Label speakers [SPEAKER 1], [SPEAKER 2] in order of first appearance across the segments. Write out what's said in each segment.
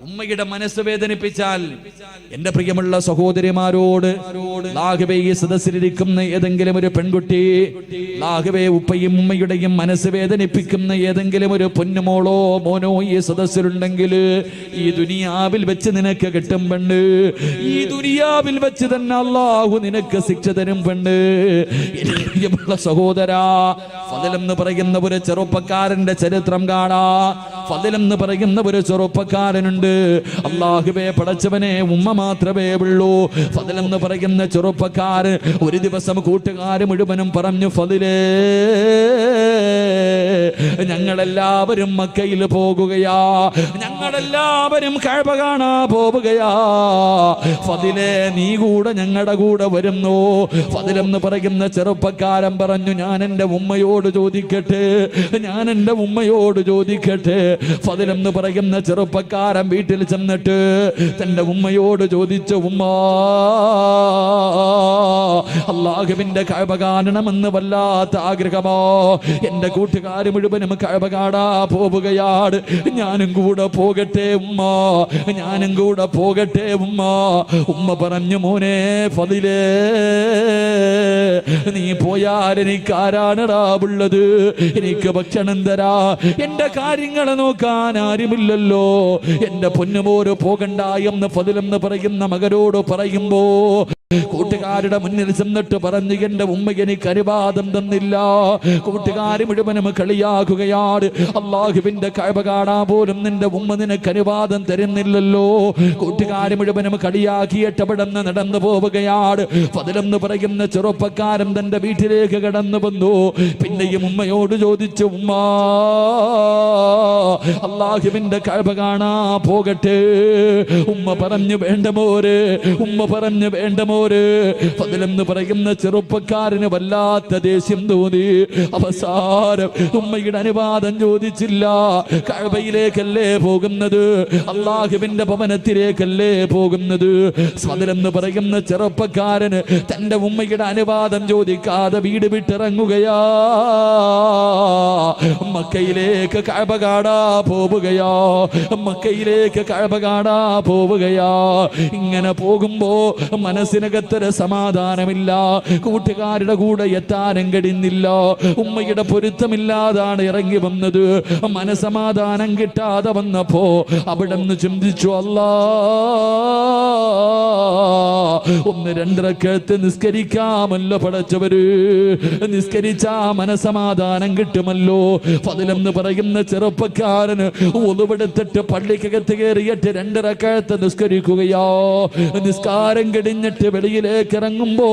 [SPEAKER 1] ഉമ്മയുടെ മനസ്സ് വേദനിപ്പിച്ചാൽ എന്റെ പ്രിയമുള്ള സഹോദരിമാരോട് ലാഹുവേ ഈ സദസ്സിലിരിക്കുന്ന ഏതെങ്കിലും ഒരു പെൺകുട്ടി, ലാഹുവേ ഉപ്പയും ഉമ്മയുടെയും മനസ്സ് വേദനിപ്പിക്കുന്ന ഏതെങ്കിലും ഒരു പൊന്നുമോളോ മോനോ ഈ സദസ്സിലുണ്ടെങ്കിൽ ഈ ദുനിയാവിൽ വെച്ച് നിനക്ക് കിട്ടും പെണ്ണ്, ഈ ദുനിയാവിൽ വെച്ച് തന്നെ അല്ലാഹു നിനക്ക് ശിക്ഷ തരും പെണ്ണ്. എന്റെ പ്രിയമുള്ള സഹോദരാ, ഫദൽ എന്ന് പറയുന്ന ഒരു ചെറുപ്പക്കാരന്റെ ചരിത്രം കാണാ. ഫദൽ എന്ന് പറയുന്ന ഒരു ചെറുപ്പക്കാരനുണ്ട്. അല്ലാഹുവേ പടച്ചവനെ, ഉമ്മ മാത്രമേ ഉള്ളൂ. ഫദൽ എന്ന് പറയുന്ന ചെറുപ്പക്കാരൻ ഒരു ദിവസം കൂട്ടുകാർ മുഴുവനും പറഞ്ഞു, ഫദലേ ഞങ്ങളെല്ലാവരും മക്കയിൽ പോകുകയാ, ഞങ്ങളെല്ലാവരും കഅബ കാണാ പോവുകയാ, ഫദലേ നീ കൂടെ ഞങ്ങളുടെ കൂടെ വരുന്നു. ഫദൽ എന്ന് പറയുന്ന ചെറുപ്പക്കാരൻ പറഞ്ഞു, ഞാൻ എൻ്റെ ഉമ്മയോട് ചോദിക്കട്ടെ, ഞാൻ എൻ്റെ ഉമ്മയോട് ചോദിക്കട്ടെ. ഫദൽ എന്ന് പറയുന്ന ചെറുപ്പക്കാരൻ വീട്ടിൽ ചെന്നിട്ട് തന്റെ ഉമ്മയോട് ചോദിച്ചു, ഉമ്മ അല്ലാഹുവിന്റെ കഅബ കാണണമെന്ന് വല്ലാത്ത ആഗ്രഹമോ, എന്റെ കൂട്ടുകാർ മുഴുവനും കഅബ കാണാ പോവുകയാണ്, ഞാനും കൂടെ പോകട്ടെ ഉമ്മ, ഞാനും കൂടെ പോകട്ടെ ഉമ്മ. ഉമ്മ പറഞ്ഞു, മോനെ ഫദിലേ, നീ പോയാൽ എനിക്ക് ആരാണടാ ഉള്ളത്, എനിക്ക് ഭക്ഷണം തരാ, എന്റെ കാര്യങ്ങൾ നോക്കാൻ ആരുമില്ലല്ലോ, എന്റെ പൊന്നുമോര് പോകണ്ട എന്ന് ഫദിൽ എന്ന് പറയുന്ന മകനോട് പറയുമ്പോ കൂട്ടുകാരുടെ മുന്നിൽ ചെന്നിട്ട് പറഞ്ഞു, എന്റെ ഉമ്മ എനിക്ക് അനുവാദം തന്നില്ല. കൂട്ടുകാർ മുഴുവനും കളിയാക്കുകയാണ്, അല്ലാഹുവിന്റെ കഅബ കാണാൻ പോലും നിന്റെ ഉമ്മ നിനക്ക് അനുവാദം തരുന്നില്ലല്ലോ. കൂട്ടുകാർ മുഴുവനും കളിയാക്കിയിട്ട് അവിടെ നിന്ന് നടന്നു പോവുകയാണ്. ഫദൽ എന്ന് പറയുന്ന ചെറുപ്പക്കാരൻ തന്റെ വീട്ടിലേക്ക് കടന്നു വന്നു. പിന്നെയും ഉമ്മയോട് ചോദിച്ചു, ഉമ്മ അല്ലാഹുവിന്റെ കഅബ കാണാ പോകട്ടെ. ഉമ്മ പറഞ്ഞു, വേണ്ട മോര്, ഉമ്മ പറഞ്ഞു, വേണ്ട മോര്. ഫദൽ എന്ന് പറയുന്ന ചെറുപ്പക്കാരന് വല്ലാത്ത ദേഷ്യം തോന്നി. അവസാനം ഉമ്മയുടെ അനുവാദം ചോദിച്ചില്ല. കഅബയിലേക്കല്ലേ പോകുന്നത്, അല്ലാഹുവിന്റെ ഭവനത്തിലേക്കല്ലേ പോകുന്നത്. ഫദൽ എന്ന് പറയുന്ന ചെറുപ്പക്കാരന് തന്റെ ഉമ്മയുടെ അനുവാദം ചോദിക്കാതെ വീട് വിട്ടിറങ്ങുകയാ, മക്കയിലേക്ക് കഅബ കാണാ പോവുകയാ, മക്കയിലേക്ക് കഅബ കാണാ പോവുകയാ. ഇങ്ങനെ പോകുമ്പോ മനസ്സിനകത്തൊരു സമാധാനമില്ല, കൂട്ടുകാരുടെ കൂടെ എത്താനും കഴിയുന്നില്ല, ഉമ്മയുടെ പൊരുത്തമില്ലാതാണ് ഇറങ്ങി വന്നത്. മനസമാധാനം കിട്ടാതെ വന്നപ്പോ അവിടെ നിന്ന് ചിന്തിച്ചു, അല്ലാ ഒന്ന് രണ്ടരക്കത്ത് നിസ്കരിക്കാമല്ലോ പടച്ചവര്, നിസ്കരിച്ചാ മനസമാധാനം കിട്ടുമല്ലോ. ഫദൽ എന്ന് പറയുന്ന ചെറുപ്പക്കാരന് ഒളിവെടുത്തിട്ട് പള്ളിക്കകത്ത് കയറിയിട്ട് രണ്ടരക്കത്ത് നിസ്കരിക്കുകയോ. നിസ്കാരം കഴിഞ്ഞിട്ട് വെളിയിലേക്ക് ഇറങ്ങുമ്പോ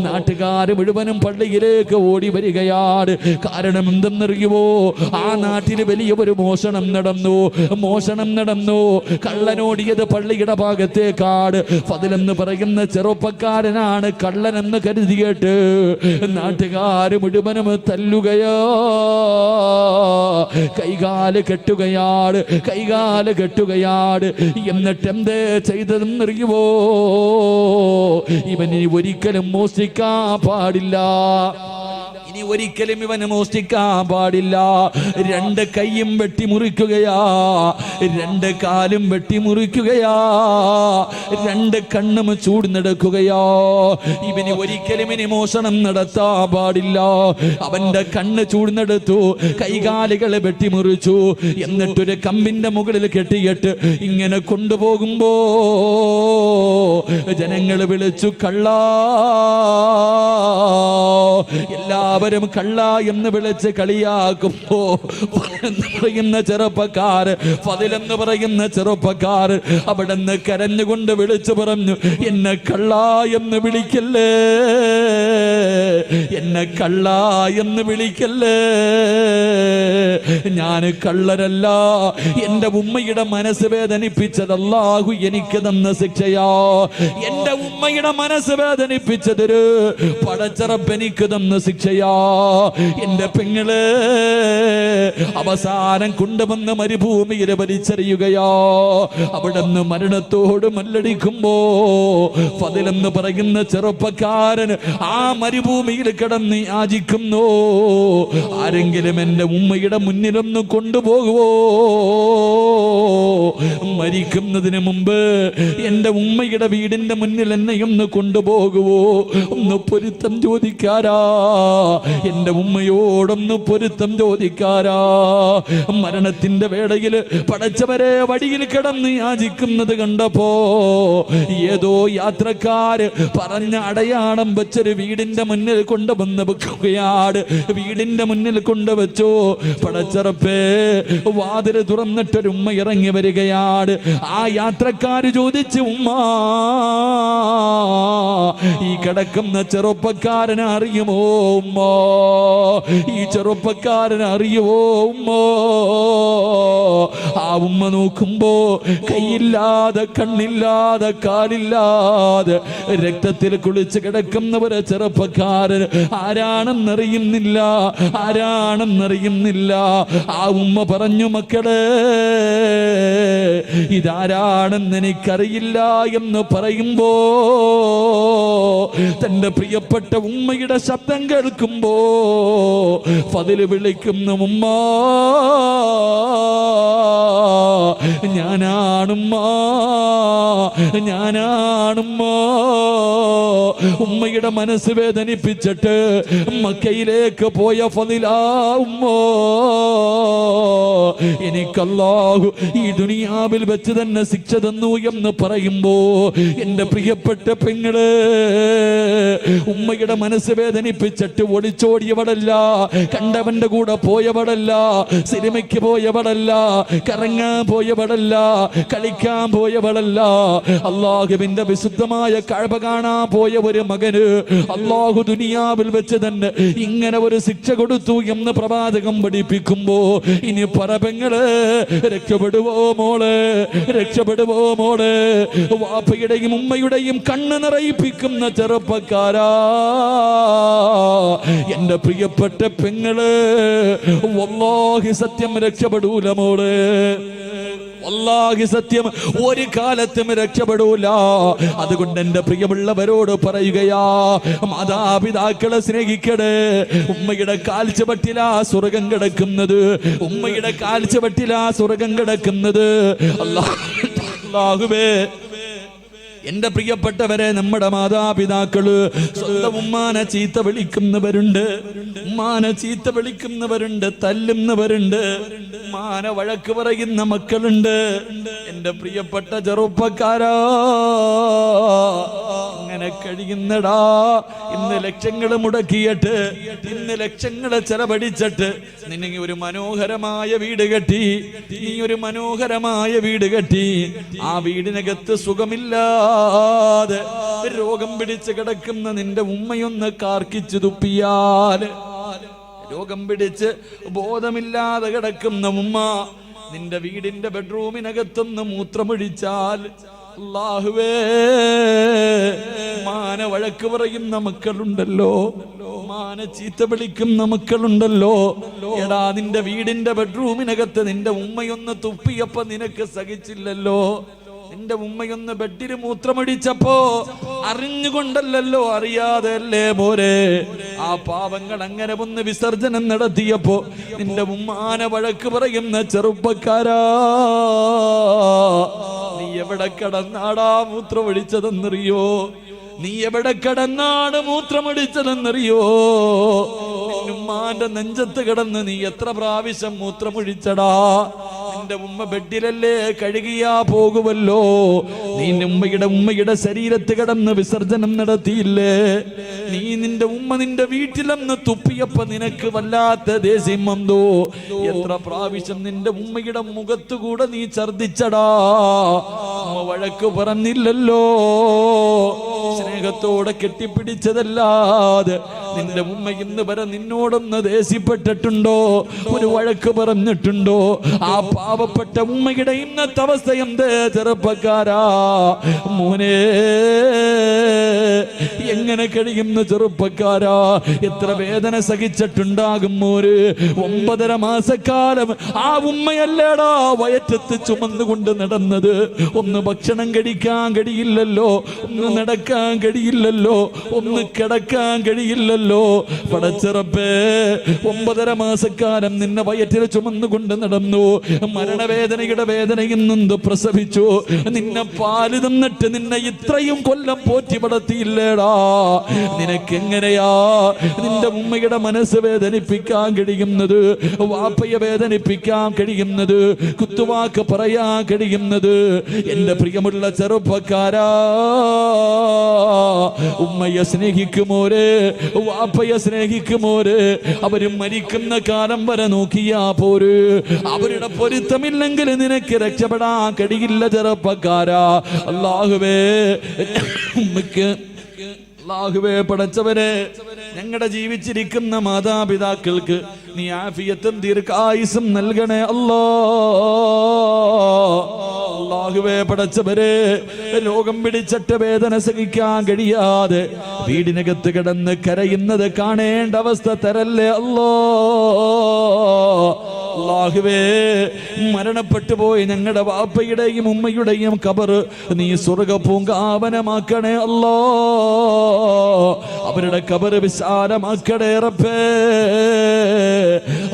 [SPEAKER 1] നാട്ടുകാർ മുഴുവനും പള്ളിയിലേക്ക് ഓടി വരികയാണ്. കാരണം എന്തെന്നറിയുമോ, ആ നാട്ടിൽ വലിയ ഒരു മോഷണം നടന്നു, മോഷണം നടന്നു. കള്ളനോടിയത് പള്ളിയുടെ ഭാഗത്തേക്കാട്. ഫദൽ എന്ന് പറയുന്ന ചെറുപ്പക്കാരനാണ് കള്ളനെന്ന് കരുതിയിട്ട് നാട്ടുകാര് മുഴുവനും തല്ലുകയോ, കൈകാല് കെട്ടുകയാണ്, കൈകാല് കെട്ടുകയാണ്. എന്നിട്ട് എന്തേ ചെയ്തതെന്നറിയുമോ, ഇവന് ഒരിക്കലും മോഷ്ടിക്കാൻ പാടില്ല, ഇനി ഒരിക്കലും ഇവന് മോഷ്ടിക്കാൻ പാടില്ല. രണ്ട് കൈയും വെട്ടിമുറിക്കുകയാ, രണ്ട് കാലും വെട്ടിമുറിക്കുകയാ, രണ്ട് കണ്ണും ചൂടുന്നെടുക്കുകയോ. ഇവന് ഒരിക്കലും ഇനി മോഷണം നടത്താൻ പാടില്ല. അവന്റെ കണ്ണ് ചൂടുന്നെടുത്തു, കൈകാലുകൾ വെട്ടിമുറിച്ചു. എന്നിട്ടൊരു കമ്പിന്റെ മുകളിൽ കെട്ടിയിട്ട് ഇങ്ങനെ കൊണ്ടുപോകുമ്പോ ജനങ്ങൾ വിളിച്ചു, കള്ളാ. എല്ലാവരും കള്ള എന്ന് വിളിച്ച് കളിയാക്കുമ്പോ പറയുന്ന ചെറുപ്പക്കാർ, ഫദൽ എന്ന് പറയുന്ന ചെറുപ്പക്കാർ അവിടെ നിന്ന് കരഞ്ഞുകൊണ്ട് വിളിച്ചു പറഞ്ഞു, എന്നെ കള്ള എന്ന് വിളിക്കല്ലേ, എന്നെ കള്ള എന്ന് വിളിക്കല്ലേ, ഞാൻ കള്ളരല്ല. എന്റെ ഉമ്മയുടെ മനസ്സ് വേദനിപ്പിച്ചത് അല്ലാഹു എനിക്ക് തന്ന ശിക്ഷയാ. എന്റെ ഉമ്മയുടെ മനസ്സ് വേദനിപ്പിച്ചതൊരു പടച്ചറപ്പ് എനിക്ക് തന്ന ശിക്ഷയാ. എന്റെ പെങ്ങള് അവസാനം കൊണ്ടുവന്ന് മരുഭൂമിയിൽ വലിച്ചെറിയുകയോ. അവിടെ നിന്ന് മരണത്തോട് മല്ലടിക്കുമ്പോ ഫദൽ എന്ന് പറയുന്ന ചെറുപ്പക്കാരൻ ആ മരുഭൂമിയിൽ കിടന്ന് യാചിക്കുന്നു, ആരെങ്കിലും എന്റെ ഉമ്മയുടെ മുന്നിലൊന്ന് കൊണ്ടുപോകുവോ. മരിക്കുന്നതിന് മുമ്പ് എന്റെ ഉമ്മയുടെ വീടിന്റെ മുന്നിൽ എന്നെയൊന്ന് കൊണ്ടുപോകുവോ, ഒന്ന് പൊരുത്തം ചോദിക്കാരാ, എന്റെ ഉമ്മയോടൊന്ന് പൊരുത്തം ചോദിക്കാരാ. മരണത്തിന്റെ വേളയിൽ പടച്ചവരെ വഴിയിൽ കിടന്ന് യാചിക്കുന്നത് കണ്ടപ്പോ ഏതോ യാത്രക്കാര് പറഞ്ഞ അടയാളം വെച്ചൊരു വീടിന്റെ മുന്നിൽ കൊണ്ടുവന്ന് വെക്കുകയാണ്. വീടിന്റെ മുന്നിൽ കൊണ്ടുവച്ചു. പടച്ചറപ്പേ, വാതിൽ തുറന്നിട്ടൊരു ഉമ്മ ഇറങ്ങി വരികയാണ്. ആ യാത്രക്കാര് ചോദിച്ചു, ഉമ്മ, ഈ കിടക്കുന്ന ചെറുപ്പക്കാരനെ അറിയുമോ ഉമ്മ? ഈ ചെറുപ്പക്കാരനെ അറിയുമോ ഉമ്മ? ആ ഉമ്മ നോക്കുമ്പോ കൈയില്ലാതെ, കണ്ണില്ലാതെ, കാലില്ലാതെ രക്തത്തിൽ കുളിച്ച് കിടക്കുന്ന ഒരു ചെറുപ്പക്കാരൻ. ആരാണെന്നറിയുന്നില്ല, ആരാണെന്നറിയുന്നില്ല. ആ ഉമ്മ പറഞ്ഞു, മക്കളെ, ഇതാരാണെന്ന് എനിക്കറിയില്ല എന്ന് പറയുമ്പോ തന്റെ പ്രിയപ്പെട്ട ഉമ്മയുടെ ശബ്ദം കേൾക്കുമ്പോ ഫദില് വിളിക്കുന്ന ഉമ്മ, ഞാനാണുമ്മ, ഞാനാണുമ്മ. ഉമ്മയുടെ മനസ്സ് വേദനിപ്പിച്ചിട്ട് മക്കയിലേക്ക് പോയ ഫദിലാ ഉമ്മ. എനിക്കല്ലാഹു ഈ ദുനിയാവിൽ വെച്ച് തന്നെ ശിക്ഷ തന്നു എന്ന് പറയുമ്പോ എന്റെ പ്രിയപ്പെട്ട പെങ്ങള്, ഉമ്മയുടെ മനസ്സ് വേദനിപ്പിച്ചിട്ട് ഒളിച്ചോടിയവളല്ല, കണ്ടവന്റെ കൂടെ പോയവളല്ല, സിനിമയ്ക്ക് പോയവളല്ല, കറങ്ങാൻ പോയവളല്ല, കളിക്കാൻ പോയവളല്ല. അല്ലാഹുവിന്റെ വിശുദ്ധമായ കഅബ കാണാൻ പോയ ഒരു മകന് അല്ലാഹു ദുനിയാവിൽ വെച്ച് തന്നെ ഇങ്ങനെ ഒരു ശിക്ഷ കൊടുത്തു എന്ന് പ്രവാചകം പഠിപ്പിക്കുമ്പോ ഇനി പറപെങ്ങള്, രക്ഷപ്പെടുവോ മോളെ, രക്ഷപ്പെടുവോ മോളെ? വാപ്പയുടെയും ഉമ്മയുടെയും കണ്ണ് നിറയിപ്പിക്കുന്ന ചെറുപ്പക്കാരാ, എന്റെ പ്രിയപ്പെട്ട പെങ്ങള്, വല്ലാഹി സത്യം രക്ഷപ്പെടൂല മോളെ, വല്ലാഹി സത്യം ഒരു കാലത്തും രക്ഷപ്പെടൂല. അതുകൊണ്ട് എന്റെ പ്രിയമുള്ളവരോട് പറയുകയാ, മാതാപിതാക്കളെ സ്നേഹിക്കണേ. ഉമ്മയുടെ കാൽച്ചുവട്ടിലാ സ്വർഗം കിടക്കുന്നത്, ഉമ്മയുടെ കാൽച്ചുവട്ടിലാ സ്വർഗം കിടക്കുന്നത്. അല്ലാഹുവേ, എന്റെ പ്രിയപ്പെട്ടവരെ, നമ്മുടെ മാതാപിതാക്കള് സ്വന്തം ഉമ്മാനെ ചീത്ത വിളിക്കുന്നവരുണ്ട്, ഉമ്മാനെ ചീത്ത വിളിക്കുന്നവരുണ്ട്, തല്ലുന്നവരുണ്ട്, ഉമ്മാനെ വഴക്ക് പറയുന്ന മക്കളുണ്ട്. എന്റെ പ്രിയപ്പെട്ട ചെറുപ്പക്കാരാ, അങ്ങനെ കഴിയുന്നടാ. ഇന്ന് ലക്ഷങ്ങൾ മുടക്കിയിട്ട്, ഇന്ന് ലക്ഷങ്ങളെ ചെലവഴിച്ചിട്ട് നിന്നെ ഒരു മനോഹരമായ വീട് കെട്ടി, നീ ഒരു മനോഹരമായ വീട് കെട്ടി. ആ വീടിനകത്ത് സുഖമില്ല, രോഗം പിടിച്ച് കിടക്കുന്ന നിന്റെ ഉമ്മയൊന്ന് കാർക്കിച്ചു തുപ്പിയാൽ, രോഗം പിടിച്ച് ബോധമില്ലാതെ കിടക്കുന്ന ഉമ്മ നിന്റെ വീടിന്റെ ബെഡ്റൂമിനകത്തൊന്ന് മൂത്രമൊഴിച്ചാൽ, അല്ലാഹുവേ, മാന വഴക്ക് പറയുന്ന മക്കളുണ്ടല്ലോ, മാന ചീത്ത വിളിക്കുന്ന മക്കളുണ്ടല്ലോ. എടാ, നിന്റെ വീടിന്റെ ബെഡ്റൂമിനകത്ത് നിന്റെ ഉമ്മയൊന്ന് തുപ്പിയപ്പോ നിനക്ക് സഹിച്ചില്ലല്ലോ. നിന്റെ ഉമ്മയൊന്ന് ബെഡിന് മൂത്രമടിച്ചപ്പോ അറിഞ്ഞുകൊണ്ടല്ലോ, അറിയാതെ അല്ലേ മോരെ? ആ പാവങ്ങൾ അങ്ങനെ ഒന്ന് വിസർജനം നടത്തിയപ്പോ നിന്റെ ഉമ്മാനെ വഴക്ക് പറയുന്ന ചെറുപ്പക്കാരാ, നീ എവിടെ കിടന്നാടാ മൂത്രമൊഴിച്ചതെന്നറിയോ? നീ എവിടെ കിടന്നാണ് മൂത്രമൊഴിച്ചതെന്നറിയോ? ഉമ്മാന്റെ നെഞ്ചത്ത് കിടന്ന് നീ എത്ര പ്രാവശ്യം മൂത്രമൊഴിച്ചടാ? നിന്റെ ഉമ്മ ബെഡിലല്ലേ കഴുകിയാ പോകുമല്ലോ. നീ ഉമ്മയുടെ ശരീരത്ത് കിടന്ന് വിസർജനം നടത്തിയില്ലേ? നീ നിന്റെ ഉമ്മ നിന്റെ വീട്ടിലെന്ന് തുപ്പിയപ്പോ നിനക്ക് വല്ലാത്ത ദേഷ്യം വന്നോ? എത്ര പ്രാവശ്യം നിന്റെ ഉമ്മയുടെ മുഖത്തുകൂടെ നീ ഛർദിച്ചടാ? ഉമ്മ വഴക്ക് പറഞ്ഞില്ലല്ലോ, സ്നേഹത്തോടെ കെട്ടിപ്പിടിച്ചതല്ലാതെ നിന്റെ ഉമ്മ ഇന്ന് വരെ നിന്നോടൊന്ന് ദേഷ്യപ്പെട്ടിട്ടുണ്ടോ? ഒരു വഴക്ക് പറഞ്ഞിട്ടുണ്ടോ? ആ പാവപ്പെട്ട ഉമ്മയുടെ ഇന്നത്തെ അവസ്ഥ എന്തേ ചെറുപ്പക്കാരാ? മോനെ, എങ്ങനെ കഴിയുന്ന ചെറുപ്പക്കാരാ, എത്ര വേദന സഹിച്ചിട്ടുണ്ടാകും. ഒരു 9.5 മാസക്കാലം ആ ഉമ്മയല്ലേടാ വയറ്റത്ത് ചുമന്നുകൊണ്ട് നടന്നത്. ഒന്ന് ഭക്ഷണം കഴിക്കാൻ കഴിയില്ലല്ലോ, ഒന്ന് നടക്കാൻ കഴിയില്ലല്ലോ, ഒന്ന് കിടക്കാൻ കഴിയില്ലല്ലോ. പടച്ചിറപ്പേ, 9.5 മാസക്കാലം നിന്നെ വയറ്റിൽ ചുമന്നുകൊണ്ട് നടന്നു. മരണവേദനയുടെ വേദനയിൽ നിന്ന് പ്രസവിച്ചു. നിന്നെ പാല് തന്നിട്ട് നിന്നെ ഇത്രയും കൊല്ലം പോറ്റി വളർത്തിയില്ലേടാ. നിനക്കെങ്ങനെയാ നിന്റെ ഉമ്മയുടെ മനസ്സ് വേദനിപ്പിക്കാൻ കഴിയുന്നത്, വാപ്പയെ വേദനിപ്പിക്കാൻ കഴിയുന്നത്, കുത്തുവാക്ക് പറയാൻ കഴിയുന്നത്? എന്റെ പ്രിയമുള്ള ചെറുപ്പക്കാരാ, ഉമ്മയെ സ്നേഹിക്കുമോരെ, വാപ്പയെ സ്നേഹിക്കുമോരെ, അവര് മരിക്കുന്ന കാലം വരെ നോക്കിയാ പോര്. അവരുടെ പൊരുത്തമില്ലെങ്കിൽ നിനക്ക് രക്ഷപ്പെടാൻ കഴിയില്ല ചെറുപ്പക്കാരാ. അല്ലാഹുവേ, ഉമ്മയ്ക്ക് അല്ലാഹുവേ പടച്ചവരെ, ഞങ്ങളുടെ ജീവിച്ചിരിക്കുന്ന മാതാപിതാക്കൾക്ക് നീ ആഫിയത്തും ദീർഘായുസ്സും നൽകണേ അല്ലാ. അല്ലാഹുവേ പടച്ചവരെ, രോഗം പിടിച്ചിട്ട് വേദന സഹിക്കാൻ കഴിയാതെ വീടിനകത്ത് കിടന്ന് കരയുന്നത് കാണേണ്ട അവസ്ഥ തരല്ലേ അല്ലാ. അല്ലാഹുവേ, മരണപ്പെട്ടു പോയി ഞങ്ങളുടെ വാപ്പയുടെയും ഉമ്മയുടെയും ഖബർ നീ സ്വർഗ്ഗ പൂങ്കാവനമാക്കണേ അല്ലാ. അവരുടെ ഖബർ വിശാലമാക്കണേ റബ്ബേ.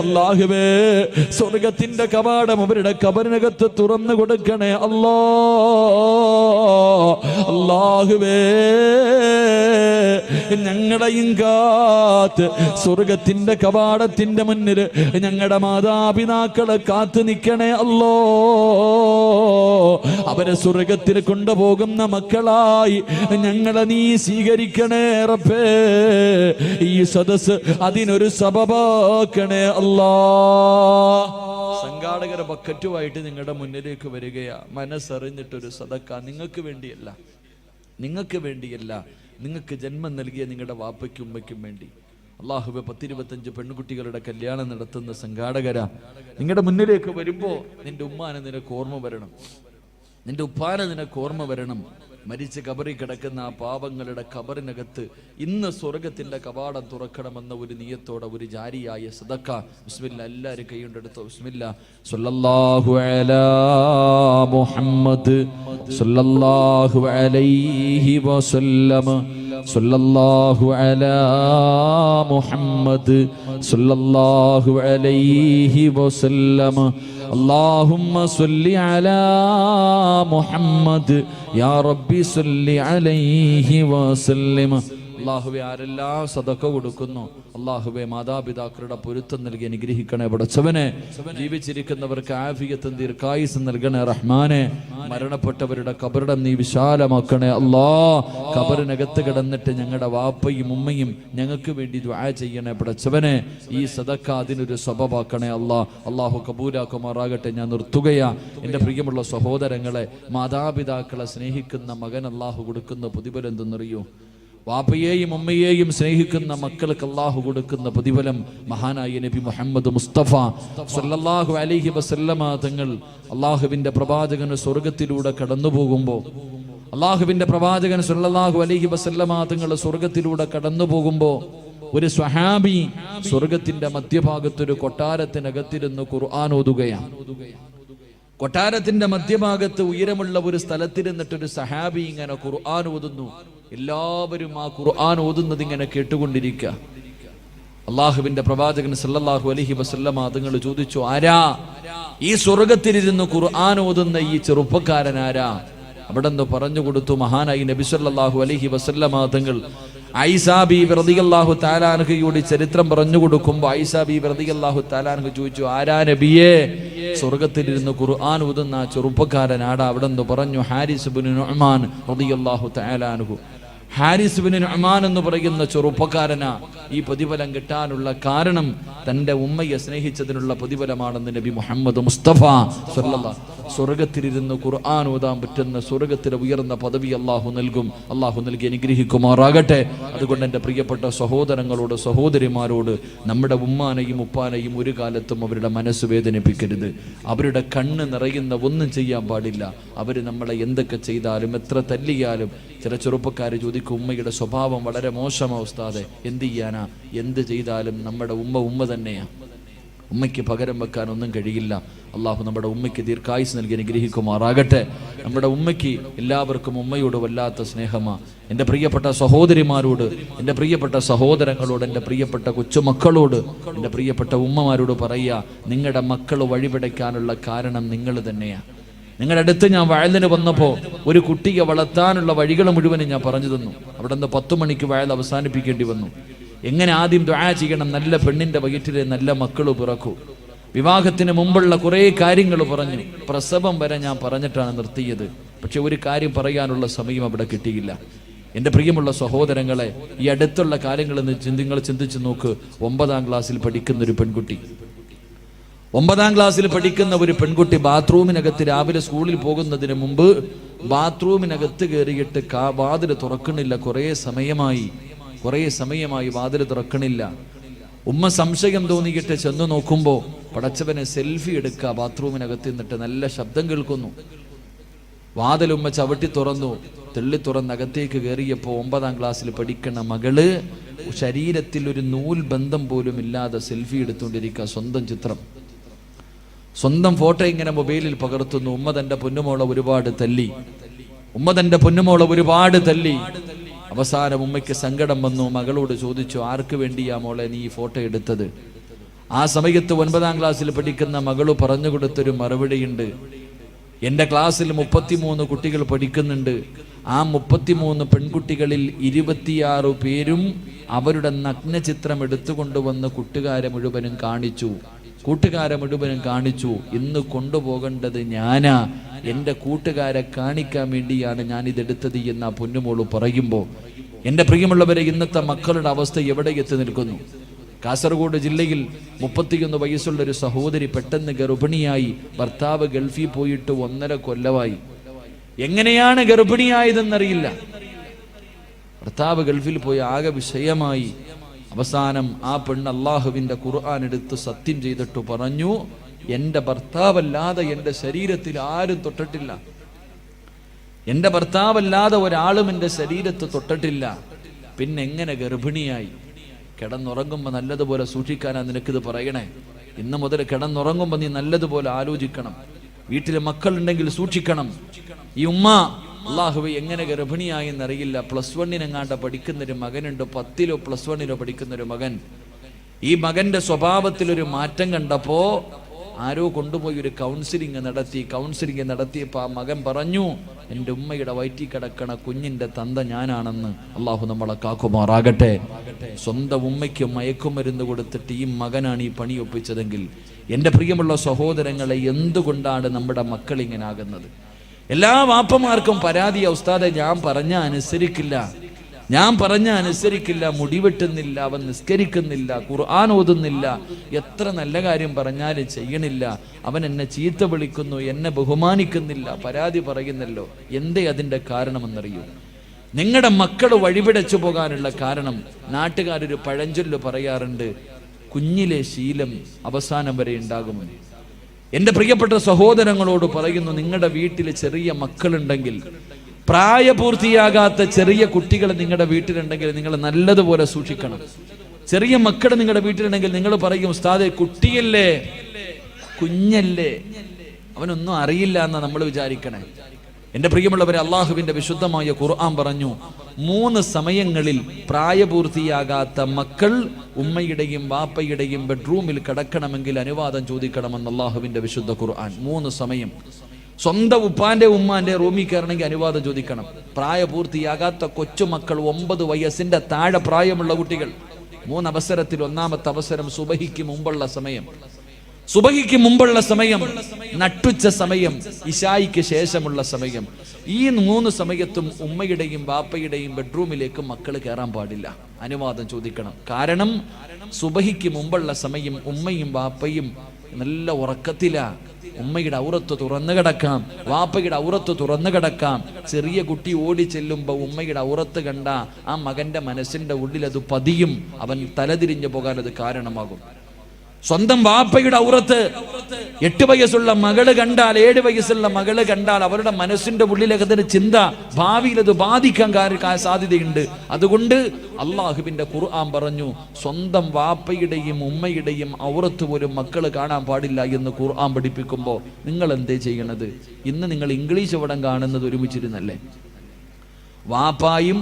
[SPEAKER 1] അല്ലാഹുവേ, സ്വർഗ്ഗത്തിന്റെ കവാടം അവരുടെ ഖബറിനകത്ത് തുറന്നു കൊടുക്കണേ അല്ലാ. അല്ലാഹുവേ, ഞങ്ങളുടെയും കാത്ത് സ്വർഗ്ഗത്തിന്റെ കവാടത്തിന്റെ മുന്നിൽ ഞങ്ങളുടെ മാതാപിതാക്കളെ കാത്തു നിൽക്കണേ അല്ലോ. അവരെ സ്വർഗ്ഗത്തിൽ കൊണ്ടുപോകുന്ന മക്കളായി ഞങ്ങളെ നീ സ്വീകരിക്കണേ റബ്ബേ. ഈ സദസ് അതിനൊരു സബബാക്കണേ അല്ലാ. സംഘാടകരെ ബക്കറ്റുമായിട്ട് നിങ്ങളുടെ മുന്നിലേക്ക് വരികയാ. മനസ്സറിഞ്ഞിട്ടൊരു സദക്ക നിങ്ങൾക്ക് വേണ്ടിയല്ല, നിങ്ങൾക്ക് വേണ്ടിയല്ല, നിങ്ങൾക്ക് ജന്മം നൽകിയ നിങ്ങളുടെ വാപ്പയ്ക്കും ഉമ്മയ്ക്കും വേണ്ടി. അല്ലാഹുവേ, 10-25 പെൺകുട്ടികളുടെ കല്യാണം നടത്തുന്ന സംഘാടകരാ, നിങ്ങളുടെ മുന്നിലേക്ക് വരുമ്പോ നിന്റെ ഉമ്മാനെ നിനക്ക് ഓർമ്മ വരണം, നിന്റെ ഉപ്പാനെ നിനക്ക് ഓർമ്മ വരണം. മരിച്ച് കബറിൽ കിടക്കുന്ന ആ പാവങ്ങളുടെ ഖബറിനകത്ത് ഇന്ന് സ്വർഗത്തിന്റെ കവാടം തുറക്കണമെന്ന ഒരു നിയത്തോടെ ഒരു ജാരിയായ സദക്ക. ബിസ്മില്ല, എല്ലാവരും കൈകൊണ്ടെടുത്തോ. ബിസ്മില്ല. സല്ലല്ലാഹു അലാ മുഹമ്മദ് സല്ലല്ലാഹു അലൈഹി വസല്ലം. സല്ലല്ലാഹു അലാ മുഹമ്മദ് സല്ലല്ലാഹു അലൈഹി വസല്ലം. اللهم صل على محمد يا ربي صل عليه وسلم. അല്ലാഹുവേ, ആരെല്ലാം സദഖ കൊടുക്കുന്നു അല്ലാഹുവേ, മാതാപിതാക്കളുടെ പൊരുത്തം നൽകി അനുഗ്രഹിക്കണേ പടച്ചവനെ. ജീവിച്ചിരിക്കുന്നവർക്ക് ആഫിയത്തും ദീർഘായുസ്സും നൽകണേ റഹ്മാനെ. മരണപ്പെട്ടവരുടെ ഖബറിടം നീ വിശാലമാക്കണേ അല്ലാ. ഖബറിനകത്ത് കിടന്നിട്ട് ഞങ്ങളുടെ വാപ്പയും ഉമ്മയും ഞങ്ങൾക്ക് വേണ്ടി ദുആ ചെയ്യണേ പടച്ചവനെ. ഈ സദഖ അതിനൊരു സബബാക്കണേ അല്ലാ. അല്ലാഹു കബൂലാക്കുമാറാകട്ടെ. ഞാൻ നിർത്തുകയാ. എൻ്റെ പ്രിയമുള്ള സഹോദരങ്ങളെ, മാതാപിതാക്കളെ സ്നേഹിക്കുന്ന മകൻ അല്ലാഹു കൊടുക്കുന്ന പ്രതിഫലം എന്തെന്നറിയോ? വാപ്പയെയും ഉമ്മയെയും സ്നേഹിക്കുന്ന മക്കൾക്ക് അല്ലാഹു കൊടുക്കുന്ന പ്രതിഫലം മഹാനായ നബി മുഹമ്മദ് മുസ്തഫ സല്ലല്ലാഹു അലൈഹി വസല്ലമ തങ്ങൾ അല്ലാഹുവിൻ്റെ പ്രവാചകൻ സ്വർഗത്തിലൂടെ കടന്നു പോകുമ്പോൾ, അല്ലാഹുവിൻ്റെ പ്രവാചകൻ സല്ലല്ലാഹു അലൈഹി വസല്ലമ തങ്ങൾ സ്വർഗത്തിലൂടെ കടന്നു പോകുമ്പോൾ ഒരു സ്വഹാബി സ്വർഗത്തിന്റെ മധ്യഭാഗത്തൊരു കൊട്ടാരത്തിനകത്തിരുന്ന് ഖുർആൻ ഓതുകയാണ്. കൊട്ടാരത്തിന്റെ മധ്യഭാഗത്ത് ഉയരമുള്ള ഒരു സ്ഥലത്തിരുന്നിട്ടൊരു സഹാബി ഇങ്ങനെ ഖുർആൻ ഓതുന്നു. എല്ലാവരും ആ ഖുർആൻ ഓതുന്നത് ഇങ്ങനെ കേട്ടുകൊണ്ടിരിക്കുക. അള്ളാഹുവിന്റെ പ്രവാചകൻ സല്ലല്ലാഹു അലൈഹി വസല്ലമ തങ്ങൾ ചോദിച്ചു, ആരാ ഈ സ്വർഗത്തിലിരുന്ന് ഖുർആൻ ഓതുന്ന ഈ ചെറുപ്പക്കാരൻ ആരാ? അവിടെ നിന്ന് പറഞ്ഞു കൊടുത്തു മഹാനായി നബി സല്ലല്ലാഹു അലൈഹി വസല്ലമ തങ്ങൾ. ആയിഷ ബീബി റളിയല്ലാഹു തആല അൻഹയോട് ചരിത്രം പറഞ്ഞു കൊടുക്കുമ്പോൾ ആയിഷ ബീബി റളിയല്ലാഹു തആല അൻഹ ചോദിച്ചു, ആരാ നബിയേ സ്വർഗത്തിലിരുന്ന് ഖുർആൻ ഓതുന്ന ചെറുപ്പക്കാരൻ ആടാ? അവിടെ നിന്ന് പറഞ്ഞു, ഹാരിസ് ഇബ്നു നുഅ്മാൻ റളിയല്ലാഹു തആല അൻഹു. ഹാരിസ് ഇബ്നു നുഅ്മാൻ എന്ന് പറയുന്ന ചെറുപ്പക്കാരനാ ഈ പ്രതിഫലം കിട്ടാനുള്ള കാരണം തൻ്റെ ഉമ്മയെ സ്നേഹിച്ചതിനുള്ള പ്രതിഫലമാണെന്ന് നബി മുഹമ്മദ് മുസ്തഫ സല്ലല്ലാഹു സ്വർഗത്തിലിരുന്ന് ഖുർആൻ ഓതാൻ പറ്റുന്ന സ്വർഗത്തിലെ ഉയർന്ന പദവി അള്ളാഹു നൽകും. അള്ളാഹു നൽകി അനുഗ്രഹിക്കുമാറാകട്ടെ. അതുകൊണ്ട് എൻ്റെ പ്രിയപ്പെട്ട സഹോദരങ്ങളോട് സഹോദരിമാരോട് നമ്മുടെ ഉമ്മാനെയും ഉപ്പാനെയും ഒരു കാലത്തും അവരുടെ മനസ്സ് വേദനിപ്പിക്കരുത്. അവരുടെ കണ്ണ് നിറയുന്ന ഒന്നും ചെയ്യാൻ പാടില്ല. അവർ നമ്മളെ എന്തൊക്കെ ചെയ്താലും എത്ര തല്ലിയാലും, ചില ചെറുപ്പക്കാർ ചോദിക്കും ഉമ്മയുടെ സ്വഭാവം വളരെ മോശമാ ഉസ്താദെ, എന്ത് ചെയ്യാനാ? എന്ത് ചെയ്താലും നമ്മുടെ ഉമ്മ തന്നെയാണ്. ഉമ്മയ്ക്ക് പകരം വെക്കാൻ ഒന്നും കഴിയില്ല. അള്ളാഹു നമ്മുടെ ഉമ്മയ്ക്ക് ദീർഘായുസ് നൽകി അനുഗ്രഹിക്കുമാറാകട്ടെ. നമ്മുടെ ഉമ്മയ്ക്ക് എല്ലാവർക്കും ഉമ്മയോട് വല്ലാത്ത സ്നേഹമാണ്. എൻ്റെ പ്രിയപ്പെട്ട സഹോദരിമാരോട്, എൻ്റെ പ്രിയപ്പെട്ട സഹോദരങ്ങളോട്, എൻ്റെ പ്രിയപ്പെട്ട കൊച്ചുമക്കളോട്, എൻ്റെ പ്രിയപ്പെട്ട ഉമ്മമാരോട് പറയുക, നിങ്ങളുടെ മക്കൾ വഴിപിടയ്ക്കാനുള്ള കാരണം നിങ്ങൾ തന്നെയാണ്. നിങ്ങളുടെ അടുത്ത് ഞാൻ വയലിന് വന്നപ്പോൾ ഒരു കുട്ടിയെ വളർത്താനുള്ള വഴികൾ മുഴുവനും ഞാൻ പറഞ്ഞു തന്നു. അവിടെ നിന്ന് 10 മണിക്ക് വയൽ അവസാനിപ്പിക്കേണ്ടി വന്നു. എങ്ങനെ ആദ്യം ദുആ ചെയ്യണം, നല്ല പെണ്ണിൻ്റെ വയറ്റിലെ നല്ല മക്കൾ പിറക്കൂ. വിവാഹത്തിന് മുമ്പുള്ള കുറേ കാര്യങ്ങൾ പറഞ്ഞു. പ്രസവം വരെ ഞാൻ പറഞ്ഞിട്ടാണ് നിർത്തിയത്. പക്ഷെ ഒരു കാര്യം പറയാനുള്ള സമയം അവിടെ കിട്ടിയില്ല. എൻ്റെ പ്രിയമുള്ള സഹോദരങ്ങളെ, ഈ അടുത്തുള്ള കാര്യങ്ങൾ നിങ്ങൾ ചിന്തിച്ച് നോക്ക്. 9ാം ക്ലാസ്സിൽ പഠിക്കുന്ന ഒരു പെൺകുട്ടി, 9ാം ക്ലാസ്സിൽ പഠിക്കുന്ന ഒരു പെൺകുട്ടി ബാത്റൂമിനകത്ത് രാവിലെ സ്കൂളിൽ പോകുന്നതിന് മുമ്പ് ബാത്റൂമിനകത്ത് കയറിയിട്ട് വാതിൽ തുറക്കണില്ല. കുറേ സമയമായി വാതിൽ തുറക്കണില്ല. ഉമ്മ സംശയം തോന്നിയിട്ട് ചെന്ന് നോക്കുമ്പോൾ പടച്ചവനെ സെൽഫി എടുക്കുക. ബാത്റൂമിനകത്ത് നിന്നിട്ട് നല്ല ശബ്ദം കേൾക്കുന്നു. വാതിൽ ഉമ്മ ചവിട്ടി തുറന്നു. തുറന്ന് അകത്തേക്ക് കയറിയപ്പോൾ 9ാം ക്ലാസ്സിൽ പഠിക്കണ മകള് ശരീരത്തിൽ ഒരു നൂൽ ബന്ധം പോലും ഇല്ലാതെ സെൽഫി എടുത്തുകൊണ്ടിരിക്കുക. സ്വന്തം ചിത്രം, സ്വന്തം ഫോട്ടോ ഇങ്ങനെ മൊബൈലിൽ പകർത്തുന്നു. ഉമ്മ തന്റെ പൊന്നുമോളെ ഒരുപാട് തല്ലി. അവസാനം ഉമ്മയ്ക്ക് സങ്കടം വന്നു. മകളോട് ചോദിച്ചു, ആർക്ക് വേണ്ടിയാ മോളെ നീ ഈ ഫോട്ടോ എടുത്തത്? ആ സമയത്ത് 9ാം ക്ലാസ്സിൽ പഠിക്കുന്ന മകള് പറഞ്ഞു കൊടുത്തൊരു മറുപടിയുണ്ട്. എൻ്റെ ക്ലാസ്സിൽ 33 കുട്ടികൾ പഠിക്കുന്നുണ്ട്. ആ 33 പെൺകുട്ടികളിൽ 26 പേരും അവരുടെ നഗ്നചിത്രം എടുത്തുകൊണ്ടുവന്ന് കൂട്ടുകാരെ മുഴുവനും കാണിച്ചു. ഇന്ന് കൊണ്ടുപോകേണ്ടത് ഞാനാ, എൻ്റെ കൂട്ടുകാരെ കാണിക്കാൻ വേണ്ടിയാണ് ഞാൻ ഇതെടുത്തത് എന്ന് ആ പൊന്നുമോള് പറയുമ്പോൾ, എൻ്റെ പ്രിയമുള്ളവരെ, ഇന്നത്തെ മക്കളുടെ അവസ്ഥ എവിടെ എത്തി നിൽക്കുന്നു? കാസർഗോഡ് ജില്ലയിൽ 31 വയസ്സുള്ളൊരു സഹോദരി പെട്ടെന്ന് ഗർഭിണിയായി. ഭർത്താവ് ഗൾഫിൽ പോയിട്ട് 1.5 കൊല്ലമായി. എങ്ങനെയാണ് ഗർഭിണിയായതെന്നറിയില്ല. ഭർത്താവ് ഗൾഫിൽ പോയി ആകെ വിഷയമായി. അവസാനം ആ പെണ്ണ് അള്ളാഹുവിൻ്റെ ഖുർആൻ എടുത്ത് സത്യം ചെയ്തിട്ട് പറഞ്ഞു, എൻ്റെ ഭർത്താവല്ലാതെ എൻ്റെ ശരീരത്തിൽ ആരും തൊട്ടിട്ടില്ല. എൻ്റെ ഭർത്താവല്ലാതെ ഒരാളും എൻ്റെ ശരീരത്ത് തൊട്ടിട്ടില്ല. പിന്നെ എങ്ങനെ ഗർഭിണിയായി? കിടന്നുറങ്ങുമ്പോൾ നല്ലതുപോലെ സൂക്ഷിക്കാനാ നിനക്കിത് പറയണേ. ഇന്ന് മുതൽ കിടന്നുറങ്ങുമ്പോൾ നീ നല്ലതുപോലെ ആലോചിക്കണം. വീട്ടിൽ മക്കളുണ്ടെങ്കിൽ സൂക്ഷിക്കണം. ഈ ഉമ്മ അള്ളാഹുവേ എങ്ങനെ ഗർഭിണിയായി എന്നറിയില്ല. +1 എങ്ങാണ്ട് പഠിക്കുന്നൊരു മകനുണ്ട്. 10ലോ +1ലോ പഠിക്കുന്നൊരു മകൻ. ഈ മകന്റെ സ്വഭാവത്തിലൊരു മാറ്റം കണ്ടപ്പോ ആരോ കൊണ്ടുപോയി ഒരു കൗൺസിലിംഗ് നടത്തിയപ്പോൾ ആ മകൻ പറഞ്ഞു, എൻ്റെ ഉമ്മയുടെ വയറ്റിൽ കിടക്കണ കുഞ്ഞിൻ്റെ തന്ത ഞാനാണെന്ന്. അള്ളാഹു നമ്മളെ കാക്കുമാറാകട്ടെ. സ്വന്തം ഉമ്മയ്ക്ക് മയക്കുമരുന്ന് കൊടുത്തിട്ട് ഈ മകനാണ് ഈ പണി ഒപ്പിച്ചതെങ്കിൽ, എൻ്റെ പ്രിയമുള്ള സഹോദരങ്ങളെ, എന്തുകൊണ്ടാണ് നമ്മുടെ മക്കൾ ഇങ്ങനെ ആകുന്നത്? എല്ലാ വാപ്പമാർക്കും പരാതിയാ, ഉസ്താദെ ഞാൻ പറഞ്ഞ അനുസരിക്കില്ല, മുടിവെട്ടുന്നില്ല, അവൻ നിസ്കരിക്കുന്നില്ല, ഖുർആൻ ഓതുന്നില്ല, എത്ര നല്ല കാര്യം പറഞ്ഞാലും ചെയ്യണില്ല, അവൻ എന്നെ ചീത്ത വിളിക്കുന്നു, എന്നെ ബഹുമാനിക്കുന്നില്ല, പരാതി പറയുന്നല്ലോ. എന്തേ അതിൻ്റെ കാരണമെന്നറിയൂ? നിങ്ങളുടെ മക്കൾ വഴിപിടച്ചു പോകാനുള്ള കാരണം, നാട്ടുകാരൊരു പഴഞ്ചൊല്ല് പറയാറുണ്ട്, കുഞ്ഞിലെ ശീലം അവസാനം വരെ ഉണ്ടാകുമെന്ന്. എൻ്റെ പ്രിയപ്പെട്ട സഹോദരങ്ങളോട് പറയുന്നു, നിങ്ങളുടെ വീട്ടിൽ ചെറിയ മക്കളുണ്ടെങ്കിൽ, പ്രായപൂർത്തിയാകാത്ത ചെറിയ കുട്ടികൾ നിങ്ങളുടെ വീട്ടിലുണ്ടെങ്കിൽ നിങ്ങൾ നല്ലതുപോലെ സൂക്ഷിക്കണം. ചെറിയ മക്കൾ നിങ്ങളുടെ വീട്ടിലുണ്ടെങ്കിൽ നിങ്ങൾ പറയും, ഉസ്താദേ കുട്ടിയല്ലേ, കുഞ്ഞല്ലേ, അവനൊന്നും അറിയില്ല എന്നാ നമ്മൾ വിചാരിക്കണേ. എൻ്റെ പ്രിയമുള്ളവരെ, അള്ളാഹുവിൻ്റെ വിശുദ്ധമായ ഖുർആൻ പറഞ്ഞു, 3 സമയങ്ങളിൽ പ്രായപൂർത്തിയാകാത്ത മക്കൾ ഉമ്മയുടെയും വാപ്പയുടെയും ബെഡ്റൂമിൽ കിടക്കണമെങ്കിൽ അനുവാദം ചോദിക്കണമെന്ന് അള്ളാഹുവിൻ്റെ വിശുദ്ധ ഖുർആൻ. 3 സമയം. സ്വന്തം ഉപ്പാന്റെ ഉമ്മാന്റെ റൂമിൽ കയറണമെങ്കിൽ അനുവാദം ചോദിക്കണം. പ്രായപൂർത്തിയാകാത്ത കൊച്ചുമക്കൾ, 9 വയസ്സിന്റെ താഴെ പ്രായമുള്ള കുട്ടികൾ, 3 അവസരത്തിൽ 1ാമത്തെ അവസരം സുബഹിക്ക് മുമ്പുള്ള സമയം, നട്ടുച്ച സമയം, ഇശായിക്ക് ശേഷമുള്ള സമയം. ഈ 3 സമയത്തും ഉമ്മയുടെയും ബാപ്പയുടെയും ബെഡ്റൂമിലേക്ക് മക്കൾ കയറാൻ പാടില്ല, അനുവാദം ചോദിക്കണം. കാരണം സുബഹിക്ക് മുമ്പുള്ള സമയം ഉമ്മയും ബാപ്പയും നല്ല ഉറക്കത്തിലാ. ഉമ്മയുടെ ഔറത്ത് തുറന്നു കിടക്കാം, വാപ്പയുടെ ഔറത്ത് തുറന്നു കിടക്കാം. ചെറിയ കുട്ടി ഓടി ചെല്ലുമ്പോൾ ഉമ്മയുടെ ഔറത്ത് കണ്ട ആ മകന്റെ മനസ്സിന്റെ ഉള്ളിൽ അത് പതിയും, അവൻ തലതിരിഞ്ഞു പോകാൻ അത് കാരണമാകും. സ്വന്തം വാപ്പയുടെ ഔറത്ത് 8 വയസ്സുള്ള മകള് കണ്ടാൽ, 7 വയസ്സുള്ള മകള് കണ്ടാൽ അവരുടെ മനസ്സിന്റെ ഉള്ളിലേക്ക് അതിന് ചിന്ത, ഭാവിയിൽ അത് ബാധിക്കാൻ സാധ്യതയുണ്ട്. അതുകൊണ്ട് അള്ളാഹുവിന്റെ ഖുർആൻ പറഞ്ഞു, സ്വന്തം വാപ്പയുടെയും ഉമ്മയുടെയും ഔറത്ത് പോലും മക്കള് കാണാൻ പാടില്ല എന്ന് ഖുർആൻ പഠിപ്പിക്കുമ്പോൾ നിങ്ങൾ എന്തേ ചെയ്യണത്? ഇന്ന് നിങ്ങൾ ഇംഗ്ലീഷ് പടം കാണുന്നത് ഒരുമിച്ചിരുന്നല്ലേ? വാപ്പായും